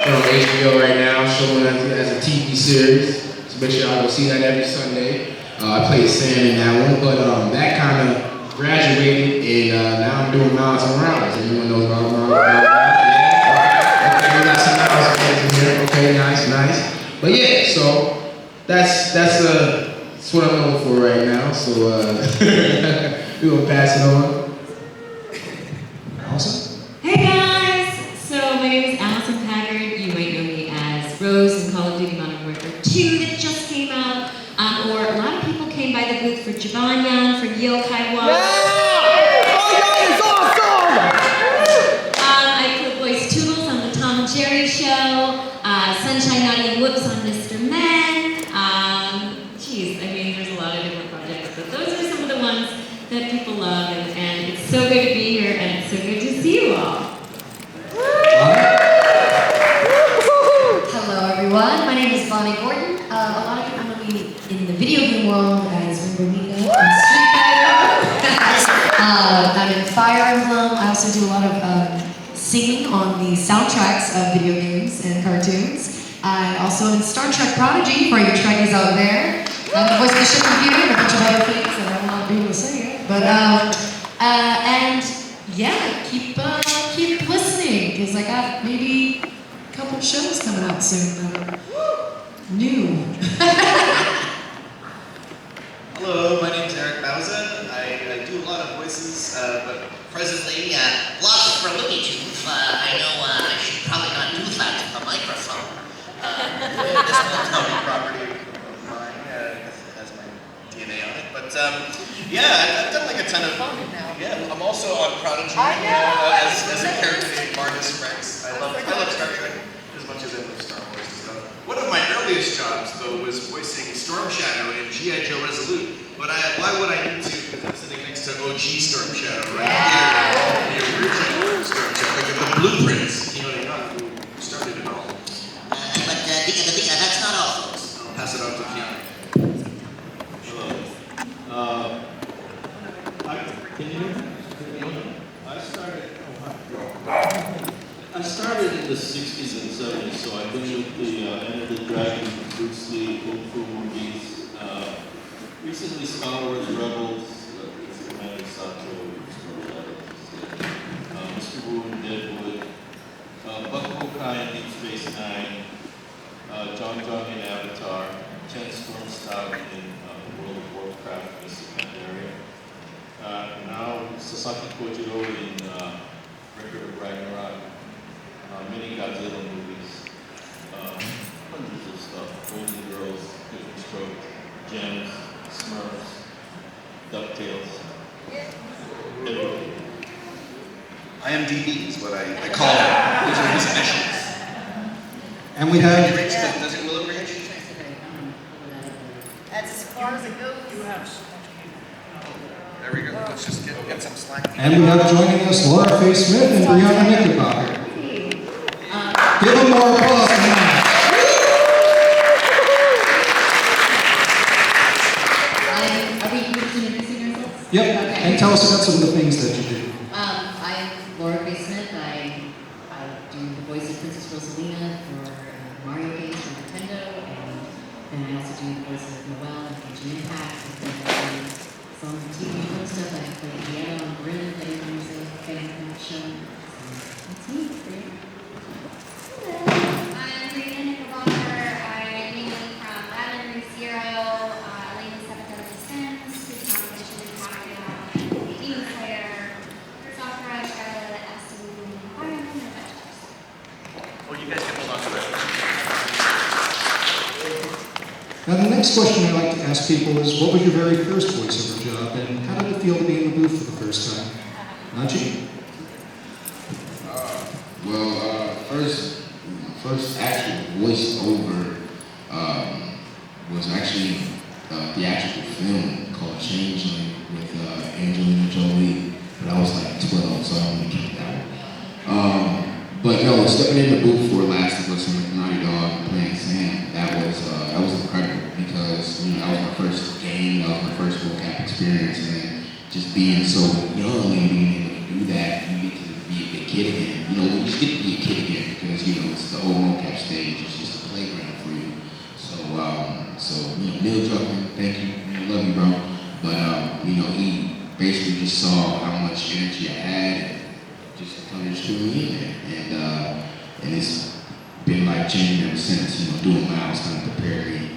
on HBO right now, showing as a TV series. So make sure y'all go see that every Sunday. I played Sam in that one, but that kind of graduated, and now I'm doing Miles Morales. Everyone knows about Miles Morales? Yeah. Okay, we got some Miles fans in here. Okay, nice. But yeah, so that's what I'm known for right now. So we're gonna pass it on. Awesome. Hey guys! So my name is Allison Packard. You might know me as Rose in Call of Duty Modern Warfare 2 that just came out. Or a lot of people came by the booth for Javanyan, for Yo Kaiwa. Yeah! Oh, that is awesome! I put voice Toodles on the Tom and Jerry Show. Sunshine Naughty and Whoops on Mr. Men. There's a lot of different projects, but those are some of the ones that people love, and it's so good to be here, and it's so good to see you all. Hello everyone, my name is Bonnie Gordon. A lot of people know me in the video game world as Ringo and Street Fighter. I'm in Fire Emblem. I also do a lot of singing on the soundtracks of video games and cartoons. I'm also in Star Trek Prodigy for your Trekkies out there. I'm the voice of the ship computer and a bunch of other things that I'm not able to say yet. But and yeah, keep listening because I got maybe a couple shows coming out soon that are new. Hello, my name is Eric Bauza. I do a lot of voices, but presently, lost for Looney Tunes. I know I should probably not do that to the microphone. this whole company property of mine has my DNA on it. But yeah, I've done like a ton of. Yeah, I'm also on Prodigy as a character named Marcus Rex. I love Star Trek as much as I love Star Wars and stuff. One of my earliest jobs, though, was voicing Storm Shadow in G.I. Joe Resolute. But why would I need to? Because I'm sitting next to OG Storm Shadow right here, the original Storm Shadow, like the blueprints. You know, who started it all. But that's not all, folks. I'll pass it on to Keanu. Hello. Can you hear me? I started in the 60s and 70s, so I've been with the Enter the Dragon, Bruce Lee, Kung Fu movies. Recently, Star Wars Rebels, Commander Sato, Mr. Wu in Deadwood, Buck Hokai in Deep Space Nine, John in Avatar, Chen Stormstock in World of Warcraft, Mr. Pandaria. Now Sasaki Kojiro in Record of Ragnarok, many Godzilla movies, hundreds of stuff, Golden Girls, Different Strokes, Gems, Smurfs, DuckTales, everything. IMDb is what I call it. Those are his initials. And we have... Does it Willow Ridge? That's as far as it goes. You have. There we go. Let's just get some slack. And we have joining us Laura Faye Smith and Brianna Knickerbocker. Give them more applause tonight. Are we going to introduce ourselves? Yep, Okay. and tell us about some of the things that you do. I'm Laura Faye Smith. I do the voice of Princess Rosalina for Mario games for Nintendo, and I also do the voice of Noelle and Genshin Impact. And some TV film stuff. I play piano on Grin, playing music, getting that show. So that's me. I'm Brianna Knickerbocker. I mainly from Lavender Zero, Lane 7 Sims, who's competition in Pasadena, and Demon Slayer, Sakura, Charlotte, Aston, Fireman, and Adventures. Oh, you guys can hold on to that. Now the next question I like to ask people is, what was your very first voiceover job, and how did it feel to be in the booth for the first time? Nachi? First actual voiceover was actually a theatrical film called Changeling with Angelina Jolie, but I was like 12, so I only kept that one. But no, stepping in the booth for Last of Us and Naughty Dog and playing Sam, that was incredible because that was my first game, that was my first vocab experience, and then just being so young and being able to do that, you get to be a kid again. You just get to be a kid again because it's the whole So, Neil Druckmann, thank you, love you, bro. But, he basically just saw how much energy I had and just threw me in there. And it's been like changing ever since, doing Miles kind of prepared me,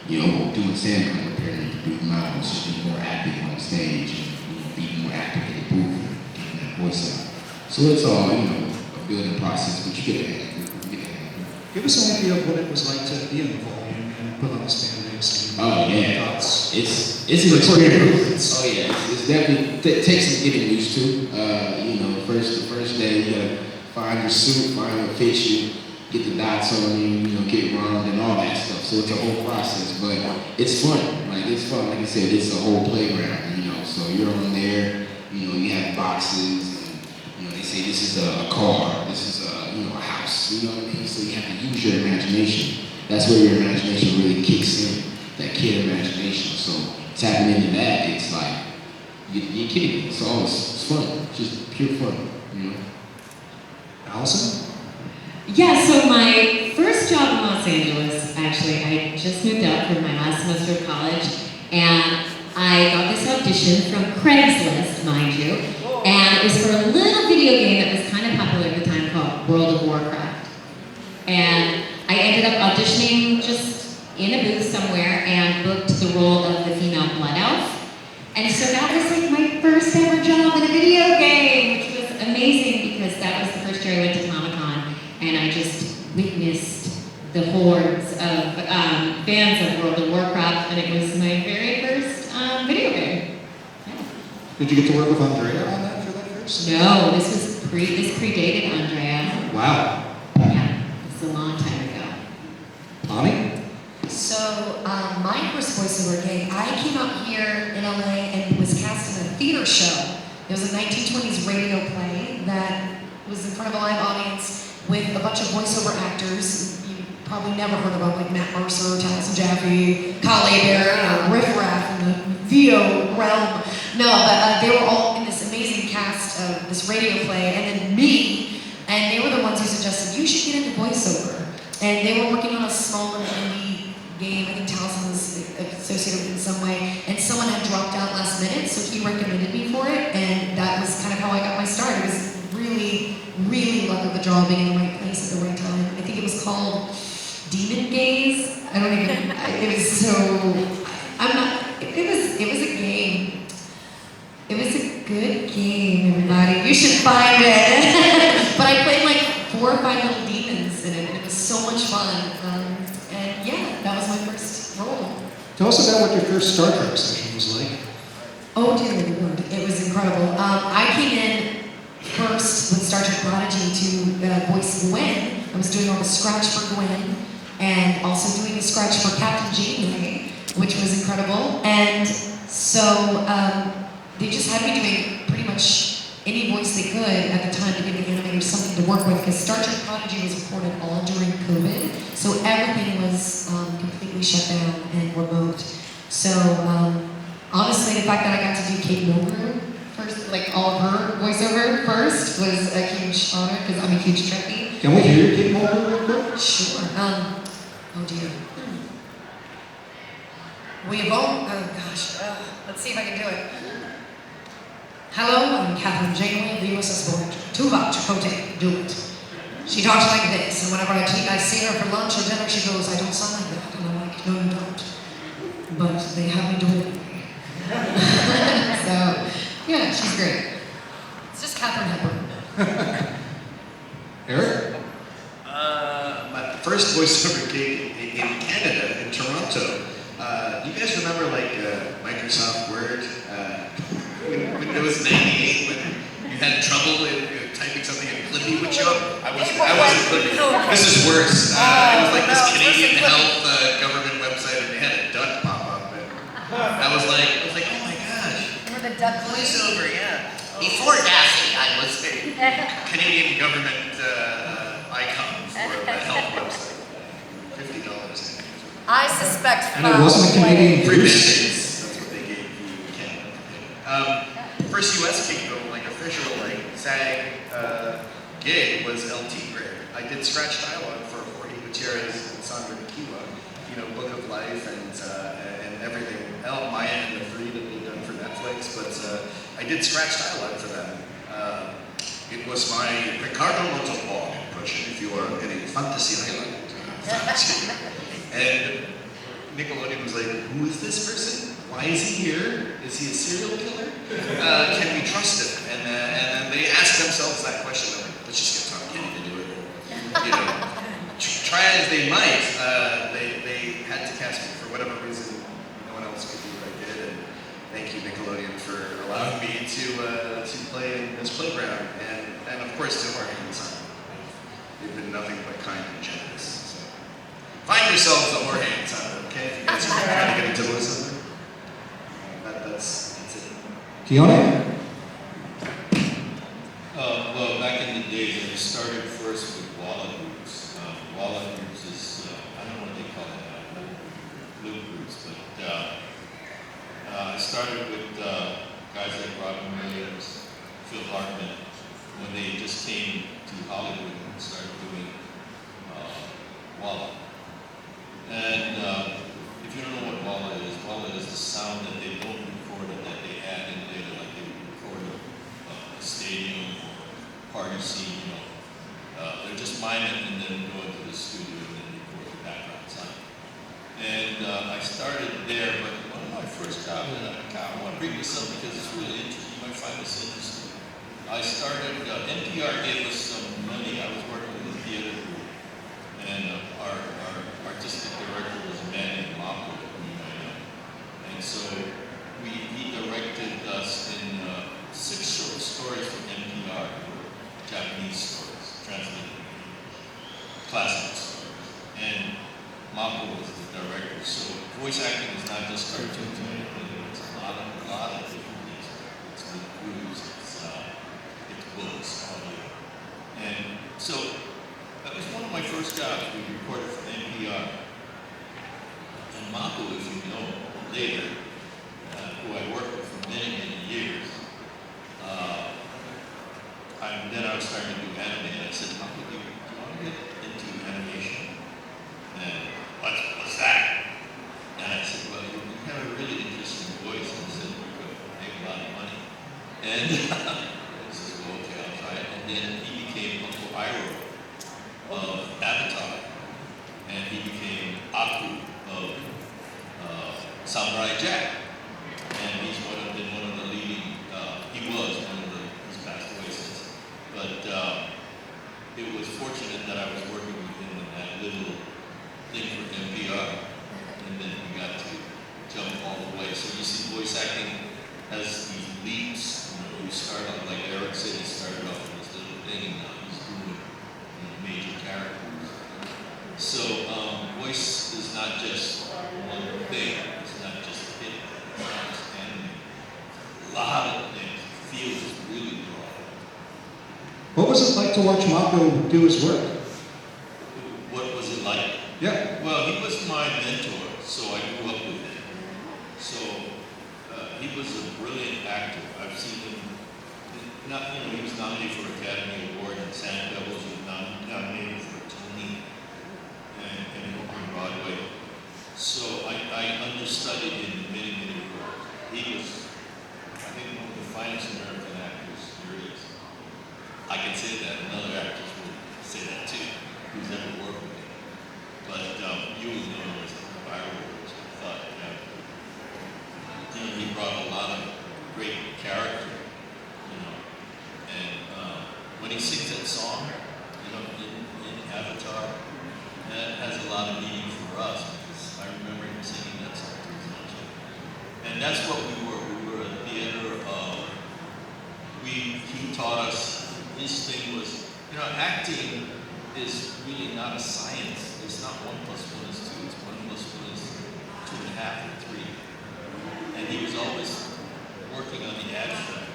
doing Sam kind of prepared me to do Miles, just be more active on stage, and, be more active in the booth, and getting that voice out. So it's all, a building process, but you get a hand. Give us an idea of what it was like to be in the volume and put on the spandex. Oh yeah, Thoughts. it's an experience. Oh yeah, it's definitely takes some getting used to. The first day you gotta find your suit, find what fits you, get the dots on you, get wronged and all that stuff. So it's a whole process, but it's fun. It's fun. Like I said, it's a whole playground. So you're on there. You have boxes, and they say this is a car, this is a house. You know what I mean? So you have to use your imagination. That's where your imagination really kicks in. That kid imagination. So tapping into that, it's like you're kidding me. It's fun. It's just pure fun. Allison? Yeah, so my first job in Los Angeles, actually, I just moved up for my last semester of college, and I got this audition from Craigslist, mind you, and it was for a little video game that was kind of popular at the time called World of Warcraft. And I ended up auditioning just in a booth somewhere and booked the role of the female Blood Elf. And so that was like my first ever job in a video game, which was amazing because that was the first year I went to Comic-Con, and I just witnessed the hordes of fans of World of Warcraft, and it was my very first video game. Yeah. Did you get to work with Andrea on that for that first? No, this predated Andrea. Wow. Yeah, it's a long time ago. Bonnie? So, my first voiceover gig, I came out here in LA and was cast in a theater show. It was a 1920s radio play that was in front of a live audience with a bunch of voiceover actors you probably never heard about, like Matt Mercer, Taliesin Jaffe, Kyle Aber, Riff Raff in the VO realm. No, but they were all in this amazing cast of this radio play, and then me, and they were the ones who suggested, you should get into voiceover. And they were working on a small little indie game. I think Taliesin was associated with it in some way, and someone had dropped out last minute, so he recommended me for it, and that was kind of how I got my start. It was really, really luck of the draw, being in the right place at the right time. I think it was called Demon Gaze. I don't even, it was so, I'm not, it was a game. It was a good game, everybody. You should find it. But I played like 4 or 5 little demons in it, and it was so much fun. And yeah, that was my first role. Tell us about what your first Star Trek session was like. Oh dear Lord, it was incredible. I came in first with Star Trek Prodigy to voice Gwen. I was doing all the scratch for Gwen, and also doing the scratch for Captain Janeway, which was incredible. And so they just had me doing pretty much any voice they could at the time to give the animators something to work with, because Star Trek Prodigy was recorded all during COVID, so everything was completely shut down and remote. So honestly, the fact that I got to do Kate Mulgrew first, like all of her voiceover first, was a huge honor, because I'm a huge Trekkie. Can we hear Kate Mulgrew real quick? Sure. Oh dear. We won't. Oh gosh. Let's see if I can do it. Hello, I'm Captain Janeway of the USS Voyager. Tuvok Chakotay, do it. She talks like this, and whenever I see her for lunch or dinner, she goes, I don't sound like that. And I'm like, no, you don't. But they have me do it anyway. So, yeah, she's great. It's just Catherine Hepburn. Eric? My first voiceover gig in Canada, in Toronto. You guys remember like Microsoft Word? When Windows 98, when you had trouble in typing something in Clippy would show up? I wasn't Clippy. This is worse. It was like this Canadian health government website, and they had a duck pop up, and I was like, oh my gosh. Remember the duck Voiceover, yeah. Before Daffy, I was Canadian government icon for the health website. $50. I suspect And it wasn't a Canadian Free goose. band-aids. That's what they gave you in Canada. First US gig though, like official, like SAG gig was LT grade. I did scratch dialogue for Jorge Gutierrez and Sandra Nikiwa, Book of Life. life and everything else, Maya and the Three that we've done for Netflix, but I did scratch dialogue for them. It was my Ricardo Montalban impression, if you are in a fantasy island. And Nickelodeon was like, who is this person? Why is he here? Is he a serial killer? Can we trust him? And then they asked themselves that question. They're like, let's just get Tom Kenny to do it. You know, try as they might, they had to cast me for whatever reason. No one else could do what I did. And thank you, Nickelodeon, for allowing me to play in this playground. And of course, to our hands. They've been nothing but kind and generous. So find yourselves the hands on it, okay? If you guys are trying to get into doing something. That's it. Keone? Well, back in the days, I started first with Walla groups. Walla groups is, I don't know what they call it now, blue groups, but I started with guys like Robin Williams, Phil Hartman, when they just came to Hollywood and started doing Walla. And if you don't know what Walla is the sound that they don't record and that they add in later, like they record a stadium or party scene, you know. They're just mime it and then go into the studio and then record the background sound. And I started there, but one of my first jobs, and I want to bring this up because it's really interesting, you might find this interesting. I started, NPR gave us some money. I was working with a theater group, and our artistic director was a man named Mako, whom you might know. And so he directed us in 6 short stories from NPR, Japanese stories, translated classic stories. And Mako was the director. So voice acting is not just cartoons, it's a lot of different things. It's the grooves, books, audio. And so that was one of my first jobs. We recorded for NPR. And Mako, if you know, later, who I worked with for many, many years, then I was starting to do anime, and I said, Mako, do you want to get into animation? And what's that? And I said, well, you have a really interesting voice. And I said, you could make a lot of money. And okay, I'll try it. And then he became Uncle Iroh of Avatar. And he became Aku of Samurai Jack. And he's one of the leading, he's passed away since. But it was fortunate that I was working with him in that little thing for NPR. And then we got to jump all the way. So you see, voice acting has these leaps. You start off, like Eric said, he started off with this little thing, and now he's doing major characters. So voice is not just one thing. It's not just hit, it's anime. A lot of things. Field is really broad. What was it like to watch Mako do his work? What was it like? Yeah. Well, he was my mentor, so I grew up with him. So he was a brilliant actor. I've seen him. He was nominated for Academy Award, and San Pebbles was nominated for Tony and Broadway. So I understudied him in many, many roles. He was, I think, one of the finest American actors there is. I can say that. Another actress will say that too, who's ever worked with him. But you will know him as the viral words. I thought, he brought a lot of great character. And when he sings that song, in Avatar, that has a lot of meaning for us because I remember him singing that song to his luncheon. And that's what we were. We were a theater of. He taught us. His thing was, acting is really not a science. It's not 1 + 1 is 2. It's 1 + 1 is 2.5 or 3. And he was always working on the abstract.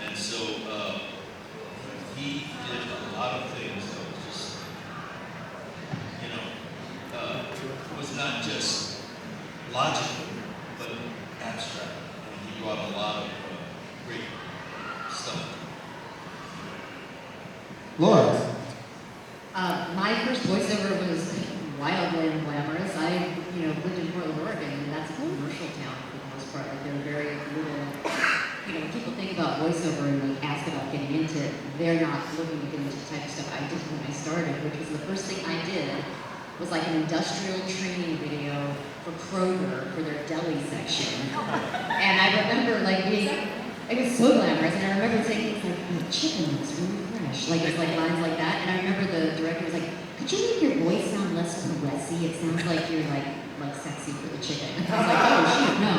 And so he did a lot of things that was just, was not just logical, but abstract. And he brought a lot of great stuff. Laura? My first voiceover was wildly glamorous. I lived in Portland, Oregon, and that's a commercial town for the most part. Like, there are very little, when people think about voiceover and they ask about getting into it, they're not looking to get into the type of stuff I did when I started, which was the first thing I did was like an industrial training video for Kroger for their deli section. And I remember it was so glamorous, and I remember saying, it's like, the chicken looks really fresh. Like, it's like lines like that, and I remember the director was like, could you make your voice sound less caressy? It sounds like you're like sexy for the chicken. I was like, oh shoot, no.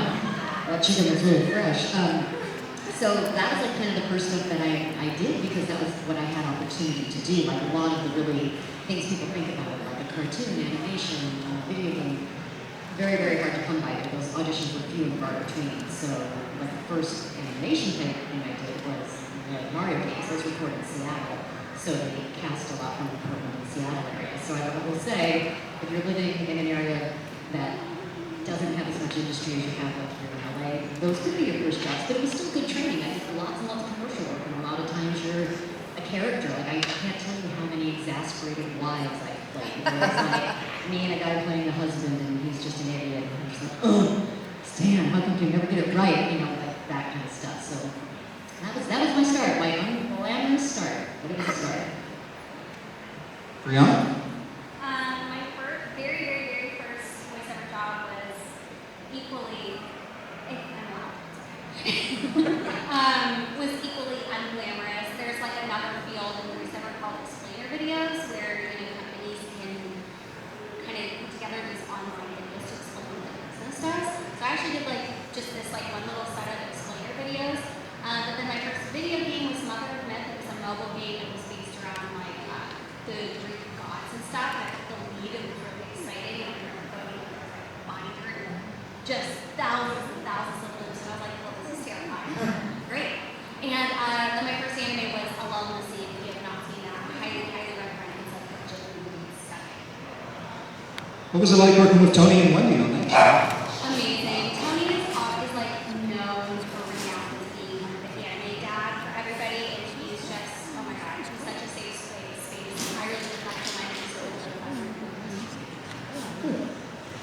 That chicken was really fresh. So that was like kind of the first stuff that I did because that was what I had opportunity to do. Like a lot of the really things people think about, like a cartoon, animation, video game, very, very hard to come by. Those auditions were few and far between. So like the first animation type thing I did was the Mario games. Those were recorded in Seattle. So they cast a lot from the Portland and Seattle area. So I will say, if you're living in an area that doesn't have as much industry as you have like here in LA, those could be your first jobs, but it was still good training. I did lots and lots of commercial work, and a lot of times you're a character. Like I can't tell you how many exasperated wives I played. Where it's like me and a guy playing the husband, and he's just an idiot, and I'm just like, oh, Stan, how come you never get it right? Like that kind of stuff. So that was my start, my unglamorous start, but it was a start. Brianna? My very, very, very first voiceover job was equally, was equally unglamorous. There's like another field in voiceover called explainer videos, where companies can kind of put together these online videos to explain what their business does. So I actually did just this one little set of explainer videos. But then my first video game was Mother of Myth. It was a mobile game that was based around the Greek gods and stuff. And I took the lead and it was really exciting. And I remember going in a binder and just thousands and thousands of loops. And I was like, well, this is terrifying. Great. And then my first anime was Alone in the Sea. If you have not seen that, I highly, highly recommend it. It's like legitimately stunning. What was it like working with Tony and Wendy on that show? Amazing. Tony is known for renowned as being the anime dad for everybody, and he's just, oh my god, he's such a safe space. I really look up to my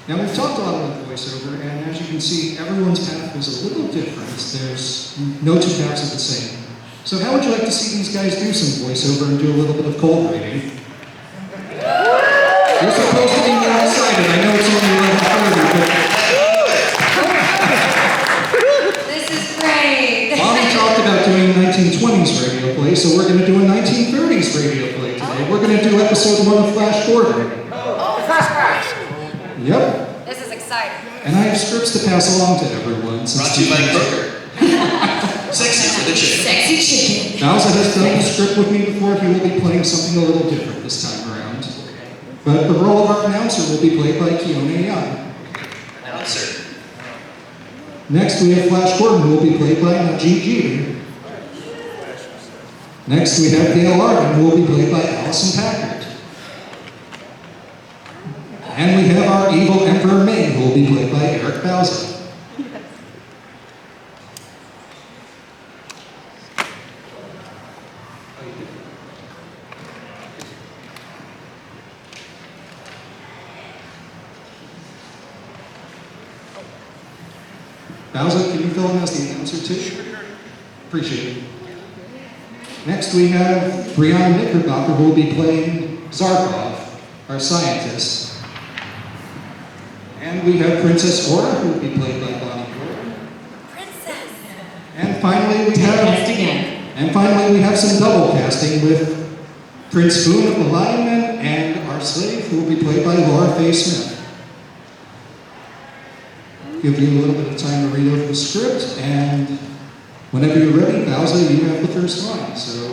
Now we've talked a lot about voiceover, and as you can see, everyone's path was a little different. There's no two paths are the same. So how would you like to see these guys do some voiceover and do a little bit of cold reading? You're supposed to be more excited. I know it's only 11:30, but This is great. Bonnie talked about doing a 1920s radio play, so we're going to do a 1930s radio play today. We're going to do episode 1 of Flash Gordon. Yep. This is exciting. And I have scripts to pass along to everyone. Brought to you by Kroger. Sexy for the chicken. Sexy chicken. Bowser has done the script with me before. He will be playing something a little different this time around. But the role of our announcer will be played by Keone Young. Announcer. Next, we have Flash Gordon, who will be played by Najee Jeter. Next, we have Dale Arden, who will be played by Allison Packard. And we have our evil Emperor Ming, who will be played by Eric Bowser. Bowser, can you fill in as the announcer too? Sure. Appreciate it. Next we have Brianna Knickerbocker, who will be playing Zarkov, our scientist. And we have Princess Aura, who will be played by Bonnie Gordon. Princess. And finally we have some double casting with Prince Boone of the Lineman and our slave, who will be played by Laura Faye Smith. Give you a little bit of time to read over the script, and whenever you're ready, Bowser, you have the first line. So